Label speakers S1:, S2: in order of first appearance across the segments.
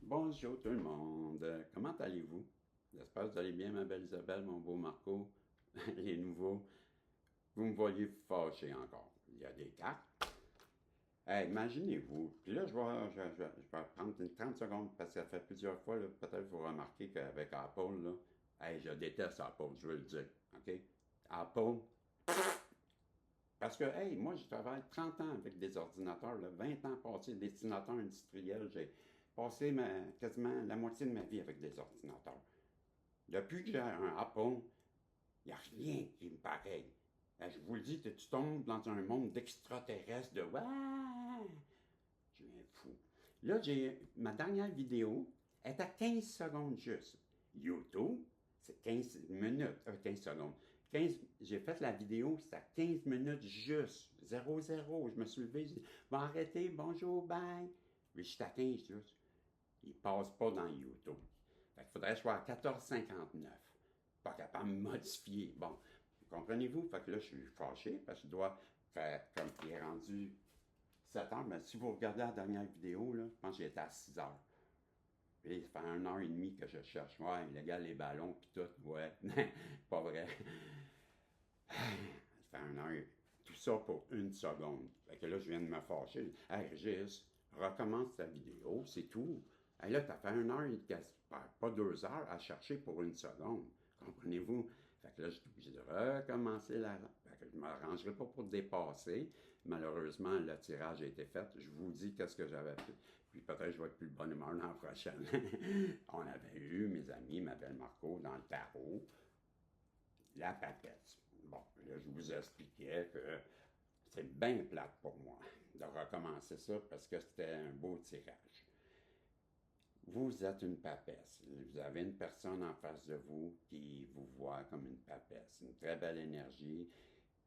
S1: Bonjour tout le monde, comment allez-vous? J'espère que vous allez bien, ma belle Isabelle, mon beau Marco, les nouveaux. Vous me voyez fâché encore. Il y a des cartes. Hey, imaginez-vous, puis là, je vais prendre une 30 secondes parce que ça fait plusieurs fois, là, peut-être vous remarquez qu'avec Apple, là, hey, je déteste Apple, je veux le dire, OK? Apple, parce que, hey, moi, je travaille 30 ans avec des ordinateurs, là, 20 ans passés, destinateur industriel, j'ai passé quasiment la moitié de ma vie avec des ordinateurs. Depuis que j'ai un Apple, il n'y a rien qui me pareil. Je vous le dis, tu tombes dans un monde d'extraterrestres, de ouais, je suis un fou. Là, j'ai ma dernière vidéo est à 15 secondes juste. YouTube, c'est 15 minutes, 15 secondes. 15, j'ai fait la vidéo, c'est à 15 minutes juste. 0, 0. Je me suis levé, j'ai dit, bon, arrêtez, bonjour, bye. Mais je suis à 15 juste. Il ne passe pas dans YouTube. Fait qu'il faudrait que je sois à 14,59. Pas capable de modifier. Bon, comprenez-vous? Fait que là, je suis fâché parce que je dois faire comme il est rendu 7 heures. Mais si vous regardez la dernière vidéo, là, je pense que j'étais à 6 heures. Puis ça fait 1 heure et demie que je cherche. Ouais, illégal les ballons puis tout. Ouais, pas vrai. Ça fait 1 heure. Tout ça pour 1 seconde. Fait que là, je viens de me fâcher. Hey, Régis, recommence ta vidéo, c'est tout. Hey, là, t'as fait 1 heure, pas 2 heures à chercher pour 1 seconde. Comprenez-vous? Fait que là, je suis obligé de recommencer la. Fait que je ne m'arrangerai pas pour dépasser. Malheureusement, le tirage a été fait. Je vous dis qu'est-ce que j'avais fait. Puis peut-être que je vais être plus de bonne humeur l'an prochain. On avait eu, mes amis, ma belle Marco, dans le tarot, la papesse. Bon, là, je vous expliquais que c'est bien plate pour moi de recommencer ça parce que c'était un beau tirage. Vous êtes une papesse. Vous avez une personne en face de vous qui vous voit comme une papesse. Une très belle énergie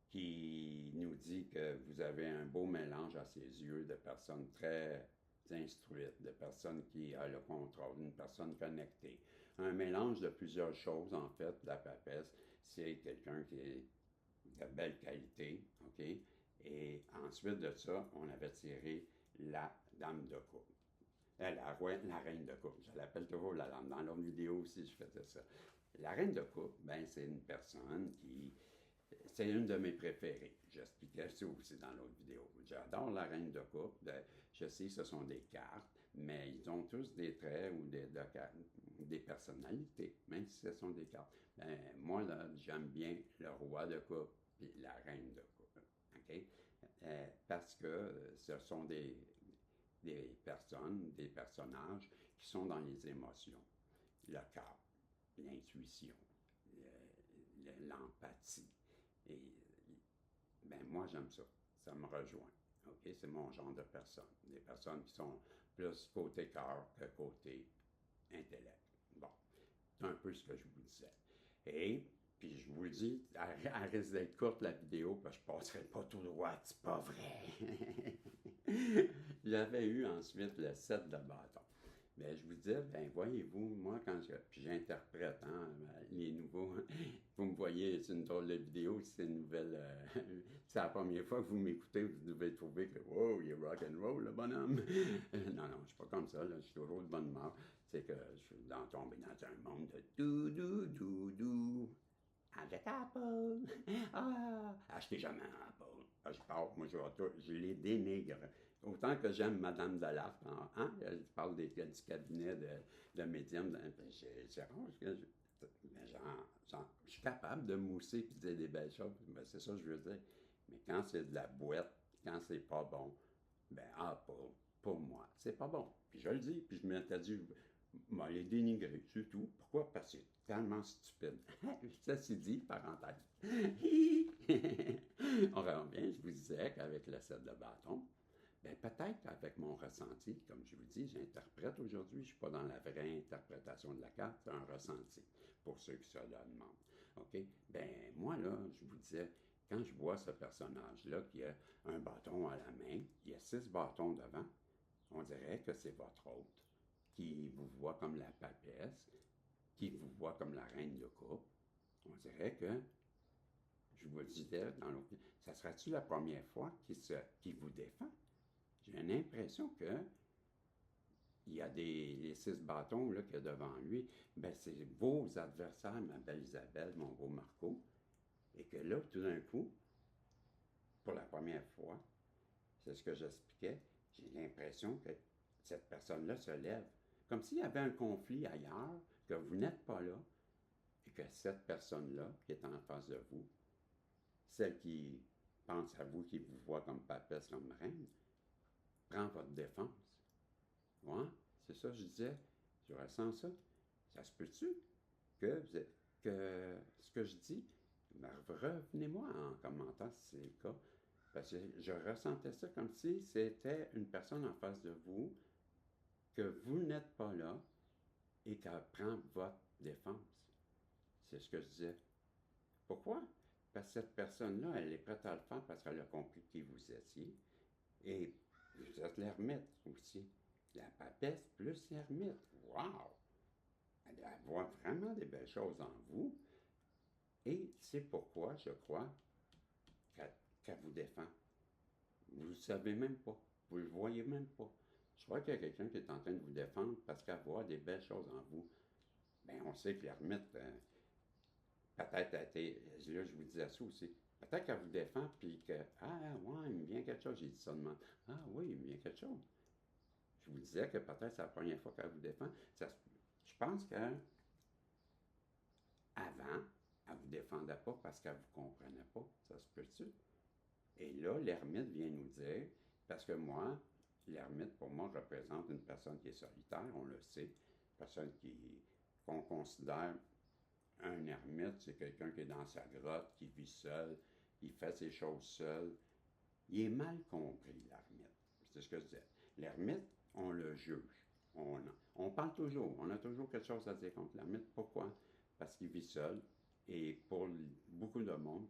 S1: qui nous dit que vous avez un beau mélange à ses yeux de personnes très instruites, de personnes qui ont le contrôle, une personne connectée. Un mélange de plusieurs choses, en fait, la papesse, c'est quelqu'un qui est de belle qualité, OK? Et ensuite de ça, on avait tiré la dame de coupe. La reine de coupe. Je l'appelle toujours la dame. Dans l'autre vidéo aussi, je faisais ça. La reine de coupe, ben, c'est une personne qui. C'est une de mes préférées. J'expliquais ça aussi dans l'autre vidéo. J'adore la reine de coupe. Je sais que ce sont des cartes, mais ils ont tous des traits ou des personnalités, même si ce sont des cartes. Ben, moi, là, j'aime bien le roi de coupe et la reine de coupe. OK? Parce que ce sont des personnes, des personnages qui sont dans les émotions, le cœur, l'intuition, l'empathie. Et ben moi j'aime ça, ça me rejoint. OK, c'est mon genre de personne. Des personnes qui sont plus côté cœur que côté intellect. Bon, c'est un peu ce que je vous disais. Et puis je vous le dis, elle risque d'être courte la vidéo, parce que je ne passerai pas tout droit, c'est pas vrai. J'avais eu ensuite le set de bâton. Ben, je vous disais, ben voyez-vous, moi quand puis j'interprète les nouveaux, vous me voyez, c'est une drôle de vidéo, c'est une nouvelle, c'est la première fois que vous m'écoutez, vous devez trouver que wow, il est rock and roll le bonhomme. Non, non, je suis pas comme ça, là, je suis toujours de bonne humeur. C'est que je suis tombé dans un monde de dou. Avec Apple. Ah, achetez jamais un Apple. Ah, je parle, moi, je les dénigre. Autant que j'aime Madame Delaf, hein, elle parle du cabinet de médium. C'est rare que mais je suis capable de mousser et de dire des belles choses. Ben, c'est ça que je veux dire. Mais quand c'est de la boîte, quand c'est pas bon, ben, Apple, pour moi, c'est pas bon. Puis je le dis, puis je m'étais dit, moi, les dénigrer, c'est tout. Pourquoi? Parce que c'est tellement stupide. Ça c'est dit, parenthèse. On revient, je vous disais qu'avec le set de bâton, ben peut-être avec mon ressenti, comme je vous dis, j'interprète aujourd'hui, je ne suis pas dans la vraie interprétation de la carte, c'est un ressenti, pour ceux qui se le demandent. OK? Ben moi, là, je vous disais, quand je vois ce personnage-là qui a un bâton à la main, il y a 6 bâtons devant, on dirait que c'est votre hôte qui vous voit comme la papesse, qui vous voit comme la reine de coupe. On dirait que, je vous le disais dans l'autre, ça serait-tu la première fois qu'il vous défend? J'ai l'impression que il y a les 6 bâtons là, qu'il y a devant lui, ben c'est vos adversaires, ma belle Isabelle, mon beau Marco, et que là, tout d'un coup, pour la première fois, c'est ce que j'expliquais, j'ai l'impression que cette personne-là se lève, comme s'il y avait un conflit ailleurs, que vous n'êtes pas là, et que cette personne-là, qui est en face de vous, celle qui pense à vous, qui vous voit comme papesse, comme reine, prend votre défense. Ouais, c'est ça que je disais. Je ressens ça. Ça se peut-tu que, que ce que je dis, ben, revenez-moi en commentaire si c'est le cas. Parce que je ressentais ça comme si c'était une personne en face de vous, que vous n'êtes pas là et qu'elle prend votre défense. C'est ce que je disais. Pourquoi? Parce que cette personne-là, elle est prête à le faire parce qu'elle a compris qui vous étiez. Et vous êtes l'ermite aussi. La papesse plus l'ermite. Wow! Elle voit vraiment des belles choses en vous. Et c'est pourquoi, je crois, qu'elle vous défend. Vous ne le savez même pas. Vous ne le voyez même pas. Je crois qu'il y a quelqu'un qui est en train de vous défendre parce qu'elle voit des belles choses en vous. Bien, on sait que l'ermite, peut-être a été, là je vous disais ça aussi, peut-être qu'elle vous défend, puis que, ah ouais, il me vient quelque chose, j'ai dit ça de même. Ah oui, il me vient quelque chose. Je vous disais que peut-être c'est la première fois qu'elle vous défend. Je pense qu'avant, elle ne vous défendait pas parce qu'elle ne vous comprenait pas. Ça se peut-tu? Et là, l'ermite vient nous dire, parce que moi, l'ermite, pour moi, représente une personne qui est solitaire, on le sait, une personne qu'on considère un ermite, c'est quelqu'un qui est dans sa grotte, qui vit seul, il fait ses choses seul. Il est mal compris, l'ermite. C'est ce que je disais. L'ermite, on le juge. On parle toujours, on a toujours quelque chose à dire contre l'ermite. Pourquoi? Parce qu'il vit seul. Et pour beaucoup de monde,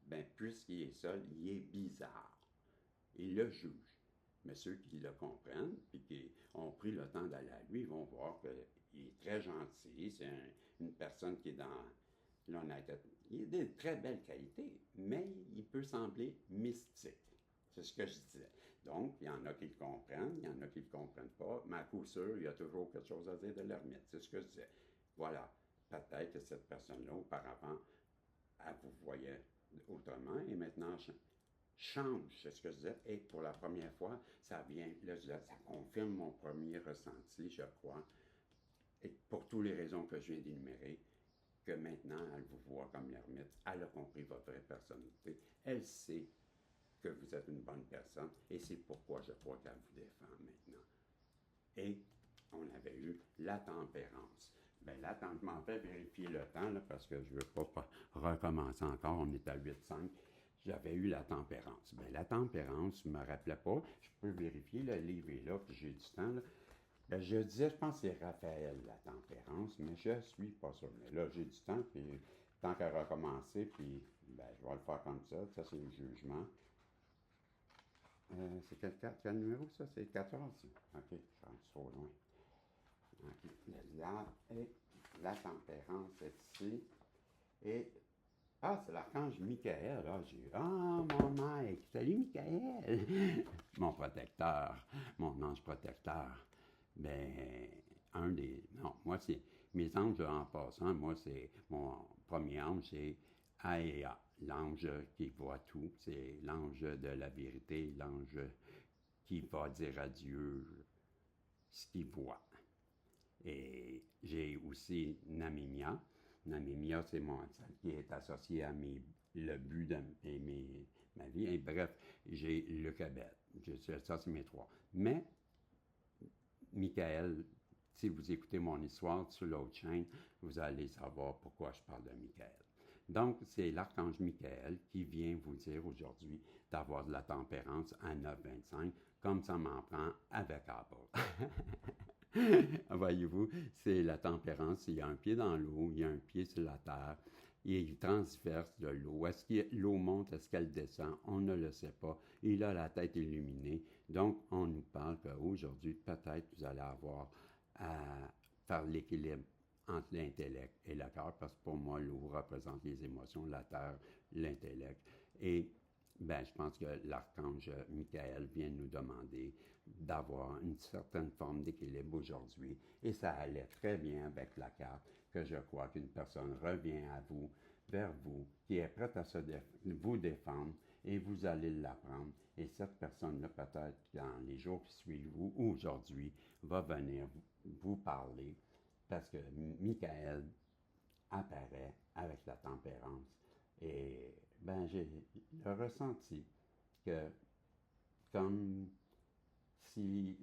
S1: ben, puisqu'il est seul, il est bizarre. Il le juge. Mais ceux qui le comprennent, puis qui ont pris le temps d'aller à lui, vont voir qu'il est très gentil. C'est une personne qui est dans l'honnêteté. Il a des très belles qualités, mais il peut sembler mystique. C'est ce que je disais. Donc, il y en a qui le comprennent, il y en a qui ne le comprennent pas, mais à coup sûr, il y a toujours quelque chose à dire de l'ermite. C'est ce que je disais. Voilà. Peut-être que cette personne-là, auparavant, elle vous voyait autrement et maintenant change, c'est ce que je disais. Et pour la première fois, ça vient, là, ça confirme mon premier ressenti, je crois. Et pour toutes les raisons que je viens d'énumérer, que maintenant, elle vous voit comme l'ermite. Elle a compris votre vraie personnalité. Elle sait que vous êtes une bonne personne et c'est pourquoi je crois qu'elle vous défend maintenant. Et on avait eu la tempérance. Bien, là, je m'en fais vérifier le temps là, parce que je ne veux pas recommencer encore. On est à 8,5. J'avais eu la tempérance. Bien, la tempérance, je ne me rappelais pas. Je peux vérifier, le livre est là, puis j'ai du temps. Là. Bien, je disais, je pense que c'est Raphaël, la tempérance, mais je ne suis pas sûr. Mais là, j'ai du temps, puis tant qu'à recommencer, puis ben, je vais le faire comme ça. Ça, c'est le jugement. C'est quel numéro, ça? C'est 14? OK, je suis trop loin. OK, là, et la tempérance est ici. Et, c'est l'archange Michael. Mon Mike, salut Michael! Mon protecteur, mon ange protecteur. Ben, non, moi, c'est, mes anges en passant, moi, c'est, mon premier ange, c'est Aea, l'ange qui voit tout. C'est l'ange de la vérité, l'ange qui va dire à Dieu ce qu'il voit. Et j'ai aussi Namimia. Namimia, c'est celle qui est associée à le but de ma vie. Et bref, j'ai le Québec. Ça, c'est mes trois. Mais, Michael, si vous écoutez mon histoire sur l'autre chaîne, vous allez savoir pourquoi je parle de Michael. Donc, c'est l'archange Michael qui vient vous dire aujourd'hui d'avoir de la tempérance à 9,25, comme ça m'en prend avec Apple. Voyez-vous, c'est la tempérance. Il y a un pied dans l'eau, il y a un pied sur la terre, et il transverse de l'eau. Est-ce que l'eau monte, est-ce qu'elle descend? On ne le sait pas. Il a la tête illuminée. Donc, on nous parle qu'aujourd'hui, peut-être vous allez avoir à faire l'équilibre entre l'intellect et le cœur, parce que pour moi, l'eau représente les émotions, la terre, l'intellect. Et ben, je pense que l'archange Michael vient nous demander d'avoir une certaine forme d'équilibre aujourd'hui. Et ça allait très bien avec la carte, que je crois qu'une personne revient à vous, vers vous, qui est prête à vous défendre, et vous allez l'apprendre. Et cette personne-là, peut-être dans les jours qui suivent ou aujourd'hui, va venir vous parler, parce que Michael apparaît avec la tempérance. Et ben, j'ai le ressenti que, comme si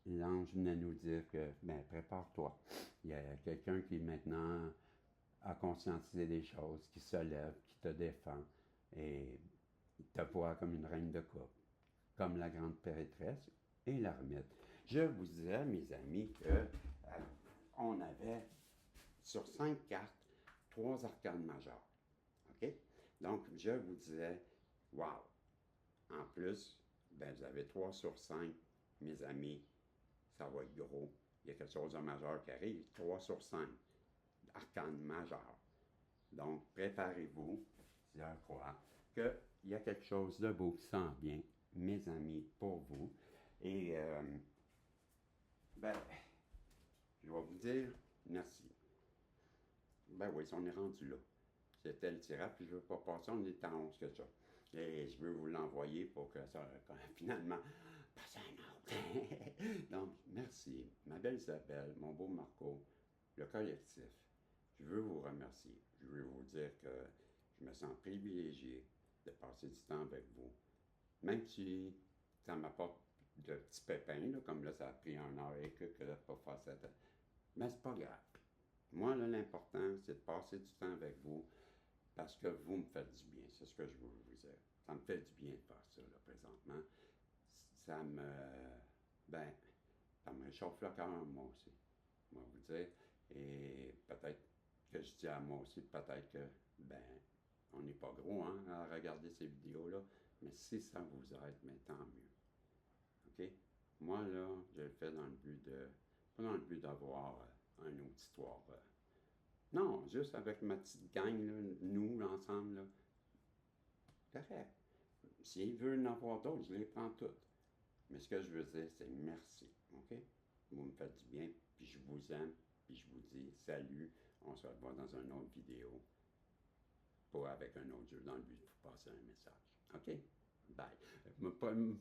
S1: l'ange venait nous dire que, ben, prépare-toi. Il y a quelqu'un qui maintenant a conscientisé des choses, qui se lève, qui te défend et te voit comme une reine de coupe, comme la grande prêtresse et l'ermite. Je vous disais, mes amis, que on avait sur 5 cartes 3 arcanes majeures. OK? Donc, je vous disais, wow! En plus, ben, vous avez 3 sur 5, mes amis, ça va être gros. Il y a quelque chose de majeur qui arrive. 3 sur 5, arcane majeure. Donc, préparez-vous, je crois, qu'il y a quelque chose de beau qui s'en vient, mes amis, pour vous. Et, ben, je vais vous dire merci. Ben oui, on est rendu là. C'était le tirage, puis je ne veux pas passer, on est en 11 quelque chose. Et je veux vous l'envoyer pour que ça, finalement, passe un autre. Donc, merci, ma belle Isabelle, mon beau Marco, le collectif. Je veux vous remercier. Je veux vous dire que je me sens privilégié de passer du temps avec vous. Même si ça m'apporte de petits pépins, là, comme là, ça a pris 1 heure et que là, pour faire ça. Mais c'est pas grave. Moi, là, l'important, c'est de passer du temps avec vous parce que vous me faites du bien. C'est ce que je veux vous dire. Ça me fait du bien de faire ça, là, présentement. Ça me... Ben, ça me réchauffe le cœur, moi aussi. Moi, vous dire. Et peut-être que je dis à moi aussi, peut-être que, ben, on n'est pas gros, hein, à regarder ces vidéos-là. Mais si ça vous aide, mais tant mieux. OK? Moi, là, je le fais dans le but de... Pas dans le but d'avoir un auditoire... non, juste avec ma petite gang, là, nous, ensemble, là. Correct. S'il veut en avoir d'autres, je les prends toutes. Mais ce que je veux dire, c'est merci. OK? Vous me faites du bien, puis je vous aime, puis je vous dis salut. On se revoit dans une autre vidéo. Pas avec un autre jeu, dans le but de vous passer un message. OK? Bye.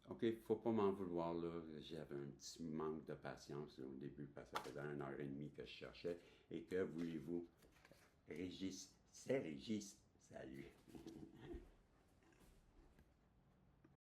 S1: OK, faut pas m'en vouloir, là. J'avais un petit manque de patience là, au début, parce que ça faisait 1 heure et demie que je cherchais. Et que voulez-vous? Régis, c'est Régis. Salut.